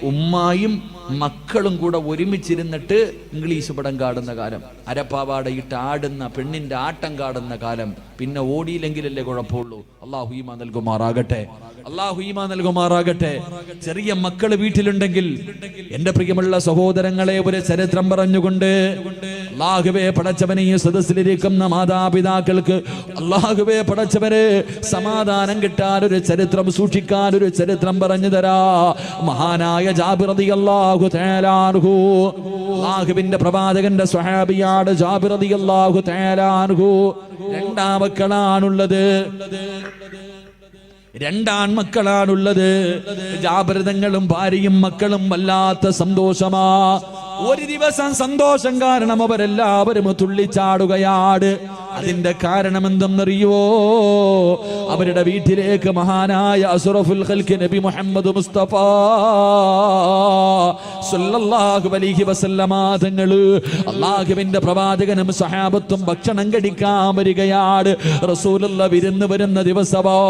[SPEAKER 1] ഉമ്മായും മക്കളും കൂടെ ഒരുമിച്ചിരുന്നിട്ട് ഇംഗ്ലീഷ് പടം കാണുന്ന കാലം, അരപ്പാവാടയിട്ട് ആടുന്ന പെണ്ണിന്റെ ആട്ടം കാണുന്ന കാലം. പിന്നെ ഓടിയില്ലെങ്കിലല്ലേ കുഴപ്പമുള്ളൂ. അല്ലാഹു ഈമാൻ നൽകുമാറാകട്ടെ, അല്ലാഹു ഈമാൻ നൽകുമാറാകട്ടെ. ചെറിയ മക്കള് വീട്ടിലുണ്ടെങ്കിൽ എന്റെ പ്രിയമുള്ള സഹോദരങ്ങളെ, ഒരു ചരിത്രം പറഞ്ഞുകൊണ്ട് അല്ലാഹുവേ പടച്ചവനെ, ഈ സദസ്സിലിരിക്കുന്ന മാതാപിതാക്കൾക്ക് അല്ലാഹുവേ പടച്ചവരെ സമാധാനം കിട്ടാൻ ഒരു ചരിത്രം സൂക്ഷിക്കാൻ ഒരു ചരിത്രം പറഞ്ഞു തരാ. മഹാനായ ജാബിർ റളിയല്ലാഹു തആല അൻഹു, അല്ലാഹുവിന്റെ പ്രവാചകന്റെ സ്വഹാബിയാണ് ജാബിർ റളിയല്ലാഹു തആല അൻഹു. രണ്ടാൺമക്കളാണുള്ളത്. ജാബിർ തങ്ങളും ഭാര്യയും മക്കളും വല്ലാത്ത സന്തോഷമാ. ഒരു ദിവസം സന്തോഷം കാരണം അവരെല്ലാവരും തുള്ളിച്ചാടുകയാണ്. അതിന്റെ കാരണം എന്തെന്നറിയോ? അവരുടെ വീട്ടിലേക്ക് മഹാനായ അസ്റഫുൽ ഖൽഖ് നബി മുഹമ്മദ് മുസ്തഫ സല്ലല്ലാഹു അലൈഹി വസല്ലമ തങ്ങള്, അല്ലാഹുവിന്റെ പ്രവാചകനും സഹാബത്തും ഭക്ഷണം കഴിക്കാൻ വരികയാണ്. റസൂലുള്ളാഹി വിരുന്ന് വരുന്ന ദിവസമോ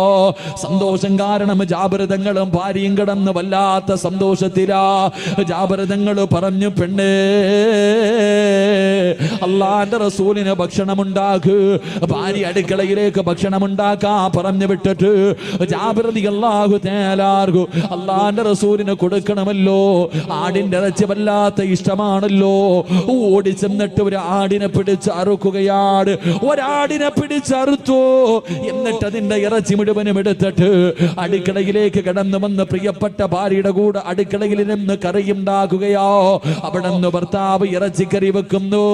[SPEAKER 1] സന്തോഷം കാരണം ജാബിർ തങ്ങളും ഭാര്യയും കിടന്ന് വല്ലാത്ത സന്തോഷത്തിലാ. ജാബിർ തങ്ങൾ പറഞ്ഞു, പെണ്ണേ അല്ലാഹുവിന്റെ റസൂലിന് ഭക്ഷണമുണ്ടാക്കുക. ഭാര്യ അടുക്കളയിലേക്ക് ഭക്ഷണം ഉണ്ടാക്കാ പറഞ്ഞു വിട്ടിട്ട് ജാബിർ റളിയല്ലാഹു തആല അൻഹു അല്ലാഹുവിന്റെ റസൂലിന് കൊടുക്കണമല്ലോ. ആടിന്റെ ഇറച്ചി വല്ലാത്ത ഇഷ്ടമാണല്ലോ. ഓടി ചെന്നിട്ട് ഒരു ആടിനെ പിടിച്ച് അറുക്കുകയാണ്. ഒരാടിനെ പിടിച്ചറുത്തു. എന്നിട്ട് അതിന്റെ ഇറച്ചി മുഴുവനും എടുത്തിട്ട് അടുക്കളയിലേക്ക് കടന്നു വന്ന് പ്രിയപ്പെട്ട ഭാര്യയുടെ കൂടെ അടുക്കളയിൽ നിന്ന് കറിയുണ്ടാക്കുകയോ. അവിടെ നിന്ന് ഭർത്താവ് ഇറച്ചിക്കറി വെക്കുന്നു,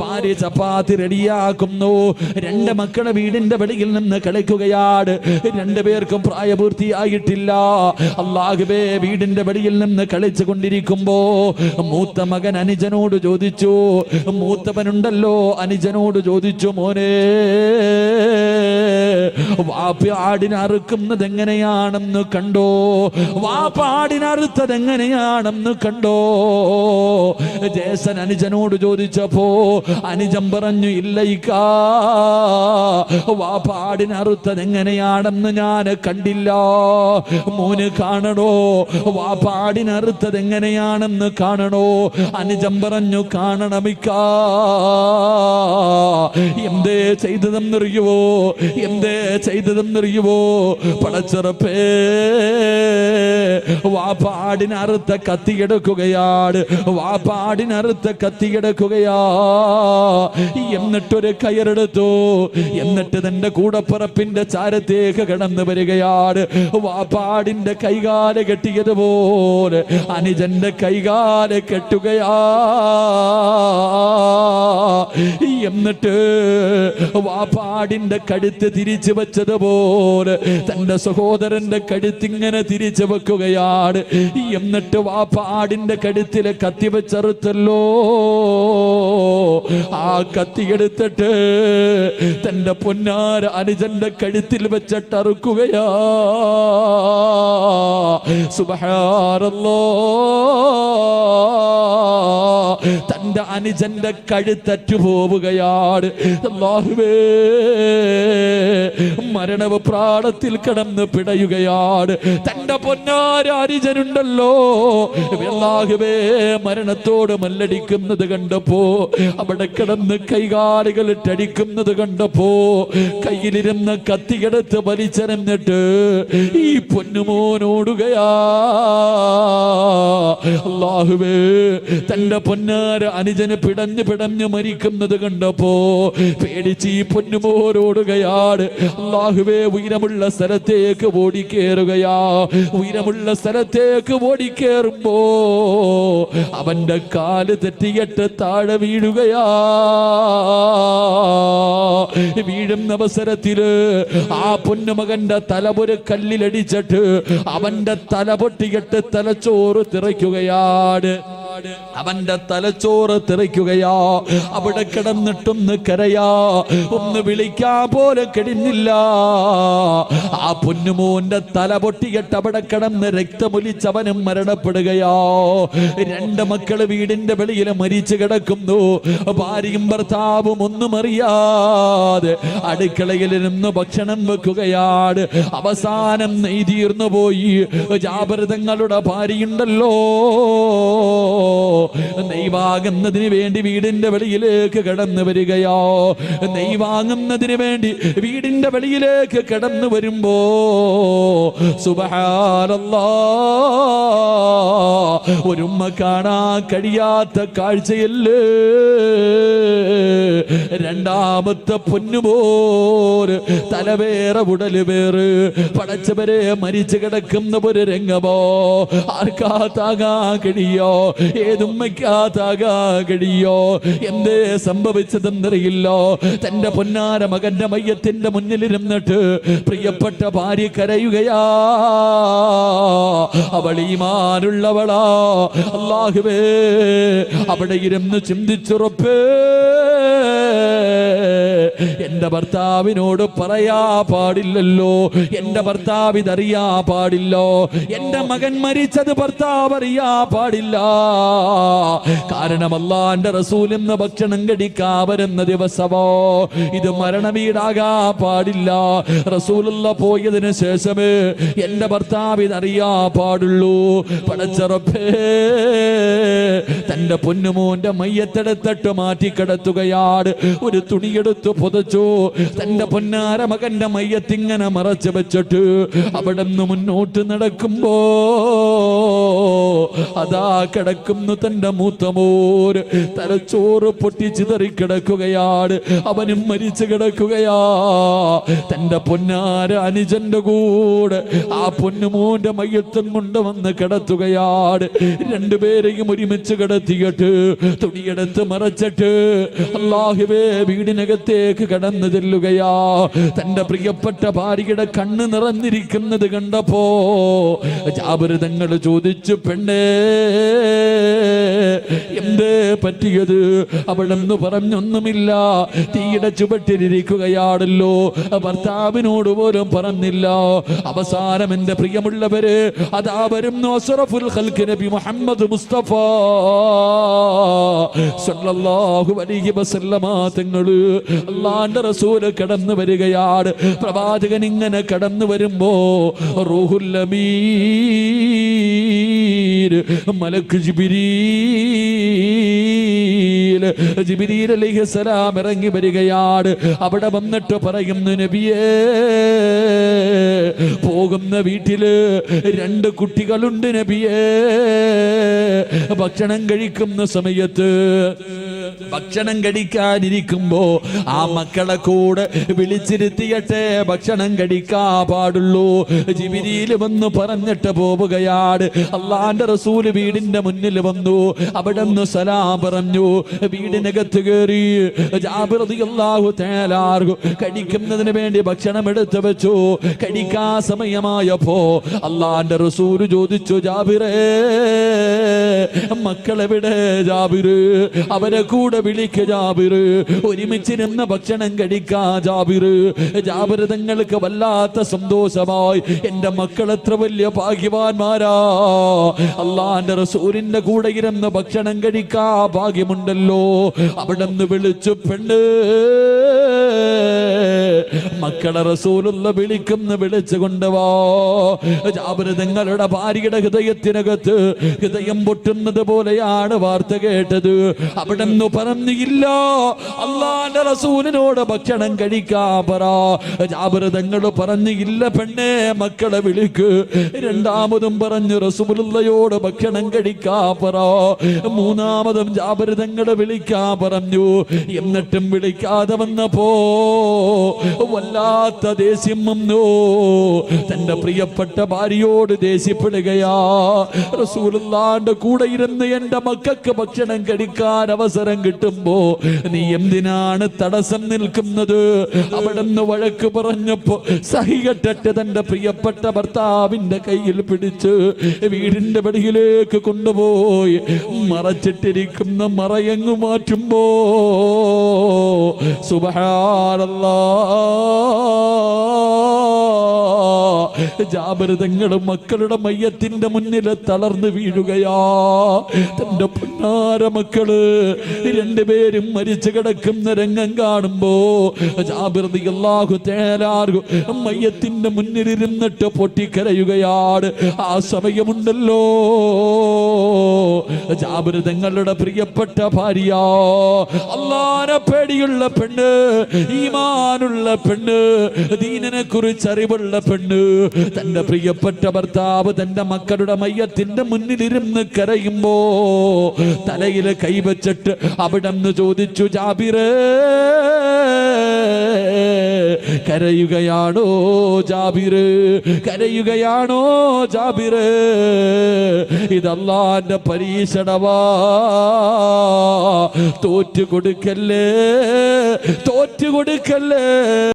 [SPEAKER 1] ഭാര്യ ചപ്പാത്തി റെഡിയാക്കുന്നു. 2 മക്കളെ വീടിന്റെ വെളിയിൽ നിന്ന് കളിക്കുകയാണ്. 2 പേർക്കും പ്രായപൂർത്തിയായിട്ടില്ല. അല്ലാഹുവേ, വീടിന്റെ വെളിയിൽ നിന്ന് കളിച്ചു കൊണ്ടിരിക്കുമ്പോ മൂത്ത മകൻ അനുജനോട് ചോദിച്ചു, മൂത്തവനുണ്ടല്ലോ അനുജനോട് ചോദിച്ചു, മോനെ വാപ്പ ആടിനറുക്കുന്നത് എങ്ങനെയാണെന്ന് കണ്ടോ? വാപ്പ ആടിനറുത്തത് എങ്ങനെയാണെന്ന് കണ്ടോ? ജേസൻ അനുജനോട് ചോദിച്ചപ്പോ അനുജൻ പറഞ്ഞു, ഇല്ലയിക്കാ, വാപ്പ ആടിനറുത്തത് എങ്ങനെയാണെന്ന് ഞാൻ കണ്ടില്ല. മോന് കാണണോ? വാപ്പ ആടിനറുത്തത് എങ്ങനെയാണെന്ന് കാണണോ? അനുജൻ പറഞ്ഞു, കാണണമിക്കാ. എന്തേ ചെയ്തതെന്നറിയുവോ? എന്തേ ചെയ്തതെന്നറിയുവോ? പടച്ചറപ്പേ, വാപ്പ ആടിനറുത്ത കത്തിയെടുക്കുകയാണ്. വാപ്പ ആടിനറുത്ത കത്തിയെടുക്കുകയാ. എന്നിട്ടൊരു കയറെടുത്തു. എന്നിട്ട് തന്റെ കൂടപ്പറപ്പിന്റെ ചാരത്തേക്ക് കടന്നു വരികയാണ്. വാപ്പാടിന്റെ കൈകാല് കെട്ടിയതുപോലെ അനുജന്റെ കൈകാല് കെട്ടുകയാ. എന്നിട്ട് വാപ്പാടിന്റെ കഴുത്ത് തിരിച്ചു വെച്ചതുപോലെ തന്റെ സഹോദരന്റെ കഴുത്തിങ്ങനെ തിരിച്ചു വെക്കുകയാണ്. എന്നിട്ട് വാപ്പാടിന്റെ കഴുത്തില് കത്തി വെച്ചറുത്തല്ലോ. ആ കത്തിയെടുത്തിട്ട് തന്റെ പൊന്നാര അനുജന്റെ കഴുത്തിൽ വെച്ചിട്ടറുക്കുകയാ. സുബ്ഹാനല്ലാഹ്, തന്റെ അനുജന്റെ കഴുത്തറ്റു പോവുകയാണ്. അല്ലാഹുവേ, മരണവ് പ്രാണത്തിൽ കിടന്ന് പിടയുകയാണ്. തന്റെ പൊന്നാര അനുജനുണ്ടല്ലോ, അല്ലാഹുവേ, മരണത്തോട് മല്ലടിക്കുന്നത് കണ്ടപ്പോ, അവിടെ കിടന്ന് കൈകാലുകൾ ഇട്ടടിക്കുന്നത് കണ്ടപ്പോ കയ്യിലിരുന്ന കത്തിയെടുത്ത് വലിച്ചെറിഞ്ഞിട്ട് ഈ പൊന്നുമോനോടുകയാ. അല്ലാഹുവേ, തന്റെ പൊന്നാര അനുജന് പിടഞ്ഞു മരിക്കുന്നത് കണ്ടപ്പോ പേടിച്ച് ഈ പൊന്നുമോരോടുകയാണ്. അല്ലാഹുവേ, ഉയരമുള്ള സ്ഥലത്തേക്ക് ഓടിക്കേറുകയാ. ഉയരമുള്ള സ്ഥലത്തേക്ക് ഓടിക്കേറുമ്പോ അവന്റെ കാല് തെറ്റിയിട്ട് താഴെ വീഴുകയാ. വീഴുന്ന അവസരത്തില് ആ പൊന്നുമകന്റെ തലപൊരു കല്ലിലടിച്ചിട്ട് അവന്റെ തല പൊട്ടിയിട്ട് തലച്ചോറ് തിറയ്ക്കുകയാണ്. അവന്റെ തലച്ചോറ് തെറിക്കുകയാ. അവിടെ കിടന്നിട്ടൊന്ന് കരയാ, ഒന്ന് വിളിക്കാൻ പോലെ കഴിഞ്ഞില്ല. ആ പൊന്നുമോന്റെ തല പൊട്ടിയിട്ട് അവിടെ കിടന്ന് രക്തമൊലിച്ചവനും മരണപ്പെടുകയാ. രണ്ട് മക്കള് വീടിന്റെ വെളിയിൽ മരിച്ചു കിടക്കുന്നു. ഭാര്യയും ഭർത്താവും ഒന്നും അറിയാതെ അടുക്കളയിൽ നിന്ന് ഭക്ഷണം വെക്കുകയാണ്. അവസാനം നെയ്തീർന്നു പോയി. ജാബിർ തങ്ങളുടെ ഭാര്യയുണ്ടല്ലോ, നെയ്വാങ്ങുന്നതിന് വേണ്ടി വീടിന്റെ വെളിയിലേക്ക് കടന്നു വരികയോ. നെയ്വാങ്ങുന്നതിന് വേണ്ടി വീടിന്റെ വെളിയിലേക്ക് കടന്നു വരുമ്പോ സുബ്ഹാനല്ലാഹ്, ഒരു ഉമ്മ കാണാൻ കഴിയാത്ത കാഴ്ചയല്ലേ. രണ്ടാമത്തെ പൊന്നുപോര് തലവേറെ ഉടല് വേറ് പടച്ചവരെ മരിച്ചു കിടക്കുന്ന ഒരു രംഗമോ ആർക്കാ താങ്ങാൻ കഴിയോ? ഏതുമ്മയ്ക്കാതാകാൻ കഴിയോ? എന്തേ സംഭവിച്ചതെന്നറിയില്ലോ. തന്റെ പൊന്നാര മകന്റെ മയ്യത്തിന്റെ മുന്നിലിരുന്നിട്ട് പ്രിയപ്പെട്ട ഭാര്യ കരയുകയാ. അവൾ ഈമാനുള്ളവളാ. അല്ലാഹുവേ, അവിടെ ഇരുന്ന് ചിന്തിച്ചുറപ്പേ, എന്റെ ഭർത്താവിനോട് പറയാ പാടില്ലല്ലോ, എന്റെ ഭർത്താവ് ഇതറിയാ പാടില്ലോ, എന്റെ മകൻ മരിച്ചത് ഭർത്താവ് അറിയാ പാടില്ല. കാരണം അല്ലാഹുവിന്റെ റസൂൽ ഇന്ന് ഭക്ഷണം കഴിക്കാൻ വരുന്ന ദിവസമോ ഇത് മരണവീടാകാ പാടില്ല. റസൂലുള്ള പോയതിനു ശേഷമേ എന്റെ ഭർത്താവ് ഇതറിയാ പാടുള്ളൂ. പടച്ചറപ്പേ, തന്റെ പൊന്നുമോന്റെ മയ്യത്തെടുത്തിട്ട് മാറ്റിക്കിടത്തുകയാണ്. ഒരു തുണിയെടുത്ത് പുതച്ചു. തന്റെ പൊന്നാര മകന്റെ മയ്യത്തിങ്ങനെ മറച്ചു വെച്ചിട്ട് അവിടെ നിന്ന് മുന്നോട്ട് നടക്കുമ്പോ അതാ കിടക്കുന്നു തന്റെ മൂത്തമോര്. തലച്ചോറ് പൊട്ടിച്ചിതറി കിടക്കുകയാണ്. അവനും മരിച്ചു കിടക്കുകയാ. തന്റെ പൊന്നാര അനുജന്റെ കൂടെ ആ പൊന്നുമോന്റെ മയ്യത്തും കൊണ്ടുവന്ന് കിടത്തുകയാണ്. രണ്ടുപേരെയും ഒരുമിച്ച് കിടത്തിയിട്ട് തുണിയെടുത്ത് മറച്ചിട്ട് അല്ലാഹുവേ വീടിനകത്തേക്ക് കടന്നു ചെല്ലുകയാ. തന്റെ പ്രിയപ്പെട്ട ഭാര്യയുടെ കണ്ണ് നിറഞ്ഞിരിക്കുന്നത് കണ്ടപ്പോ ജാബിർ തങ്ങൾ ചോദിച്ചു, പെണ്ണേ എന്തേ പറ്റിയത്? അവിടെന്ന് പറഞ്ഞൊന്നുമില്ല, തീയുടെ ചുവട്ടിലിരിക്കുകയാണല്ലോ, ഭർത്താവിനോട് പോലും പറഞ്ഞില്ല. അവസാനം എന്റെ പ്രിയമുള്ളവര് അതാ വരുന്നു അസ്റഫുൽ ഖൽഖ് നബി മുഹമ്മദ് മുസ്തഫ സല്ലല്ലാഹു അലൈഹി വസല്ലമ തങ്ങള് അല്ലാഹുവിന്റെ റസൂല് കടന്നു വരികയാണ്. പ്രവാചകൻ ഇങ്ങനെ കടന്നു വരുമ്പോ റൂഹുൽ അമീൻ മലക്ക് ജിബ്രീൽ അലൈഹിസ്സലാം ഇറങ്ങി വരികയാണ്. അവിടെ വന്നിട്ട് പറയുന്നു, നബിയേ, പോകുന്ന വീട്ടില് 2 കുട്ടികളുണ്ട് നബിയേ. ഭക്ഷണം കഴിക്കുന്ന സമയത്ത് ഭക്ഷണം കഴിക്കാനിരിക്കുമ്പോ ആ മക്കളെ കൂടെ വിളിച്ചിരുത്തിയട്ടെ ഭക്ഷണം കഴിക്കാൻ പാടുള്ളൂ. ജിബ്രീൽ വന്ന് പറഞ്ഞിട്ട് പോവുകയാണ്. അല്ലാഹുവിന്റെ റസൂല് വീടിന്റെ മുന്നിൽ വന്നു. അവിടെ നിന്ന് സലാം പറഞ്ഞു. വീടിനകത്ത് കയറി ജാബിർ റളിയല്ലാഹു തആല കഴിക്കുന്നതിന് വേണ്ടി ഭക്ഷണം എടുത്തു വെച്ചു. കഴിക്കാൻ സമയമായപ്പോ അല്ലാഹുവിന്റെ റസൂല് ചോദിച്ചു, ജാബിറേ, മക്കളെവിടെ ജാബിർ? അവരെ കൂടെ വിളിക്ക ജാബിർ, ഒരുമിച്ചിരുന്ന് ഭക്ഷണം കഴിക്കാ ജാബിർ. ജാബിർ തങ്ങൾക്ക് വല്ലാത്ത സന്തോഷമായി. എന്റെ മക്കൾ എത്ര വലിയ ഭാഗ്യവാന്മാരാ, അല്ലാഹുവിന്റെ റസൂലിന്റെ കൂടെ ഇരുന്ന് ഭക്ഷണം കഴിക്കാ ഭാഗ്യമുണ്ടല്ലോ. അവിടെ നിന്ന് വിളിച്ചു, പെണ്ണ്, മക്കളെ റസൂലുള്ള വിളിക്കുന്ന വിളിച്ചു കൊണ്ടുവാ. ജാബിർ തങ്ങളുടെ ഭാര്യയുടെ ഹൃദയത്തിനകത്ത് ഹൃദയം പൊട്ടുന്നത് പോലെയാണ് വാർത്ത കേട്ടത്. അവിടെ നിന്ന് പറഞ്ഞില്ല. അള്ളാന്റെ റസൂലിനോട് ഭക്ഷണം കഴിക്കാൻ പറ. ജാബിർ തങ്ങൾ പറഞ്ഞില്ല, പെണ്ണെ മക്കളെ വിളിക്ക്. രണ്ടാമതും പറഞ്ഞു റസൂലുള്ളയോട് ഭക്ഷണം കഴിക്കാൻ പറ. മൂന്നാമതും ജാബിർ തങ്ങളെ വിളിക്കാൻ പറഞ്ഞു. എന്നിട്ടും വിളിക്കാതെ വന്നപ്പോ വല്ലാത്ത ദേഷ്യം വന്നു. തന്റെ പ്രിയപ്പെട്ട ഭാര്യയോട് ദേഷ്യപ്പെടുകയാ. റസൂലുള്ളാന്റെ കൂടെ ഇരുന്ന് എന്റെ മക്കൾക്ക് ഭക്ഷണം കഴിക്കാൻ അവസരം കിട്ടുമ്പോ നീ എന്തിനാണ് തടസ്സം നിൽക്കുന്നത്? അവിടുന്ന് വഴക്ക് പറഞ്ഞപ്പോ സഹികെട്ടിട്ട് തന്റെ പ്രിയപ്പെട്ട ഭർത്താവിന്റെ കയ്യിൽ പിടിച്ച് വീടിന്റെ വെളിയിലേക്ക് കൊണ്ടുപോയി മറച്ചിട്ടിരിക്കുന്ന മറയങ്ങു മാറ്റുമ്പോ സുബ്ഹാനല്ലാഹ്, ജാബിർ തങ്ങൾ മക്കളുടെ മയ്യത്തിന്റെ മുന്നിൽ തളർന്നു വീഴുകയാ. തന്റെ പൊന്നാര മക്കള് രണ്ടുപേരും മരിച്ചു കിടക്കുന്ന രംഗം കാണുമ്പോ ജാബിർ റളിയല്ലാഹു തആല മയ്യത്തിന്റെ മുന്നിലിരുന്നിട്ട് പൊട്ടിക്കരയുകയാണ്. ആ സമയമുണ്ടല്ലോ ജാബിർ തങ്ങളുടെ പ്രിയപ്പെട്ട ഭാര്യ, അല്ലാഹുവിനെ പേടിയുള്ള പെണ്ണ്, ഈമാനുള്ള പെണ്ണ്, ദീനിനെ കുറിച്ച് അറിവുള്ള പെണ്ണ്, തന്റെ പ്രിയപ്പെട്ട ഭർത്താവ് തന്റെ മക്കളുടെ മയ്യത്തിന്റെ മുന്നിലിരുന്ന് കരയുമ്പോ തലയിൽ കൈവച്ചിട്ട് അവിടെന്ന് ചോദിച്ചു, ജാബിറേ കരയുകയാണോ ജാബിറ്? കരയുകയാണോ ജാബിറ്? ഇതല്ലാന്റെ പരീക്ഷണവാ. തോറ്റു കൊടുക്കല്ലേ, തോറ്റു കൊടുക്കല്ലേ.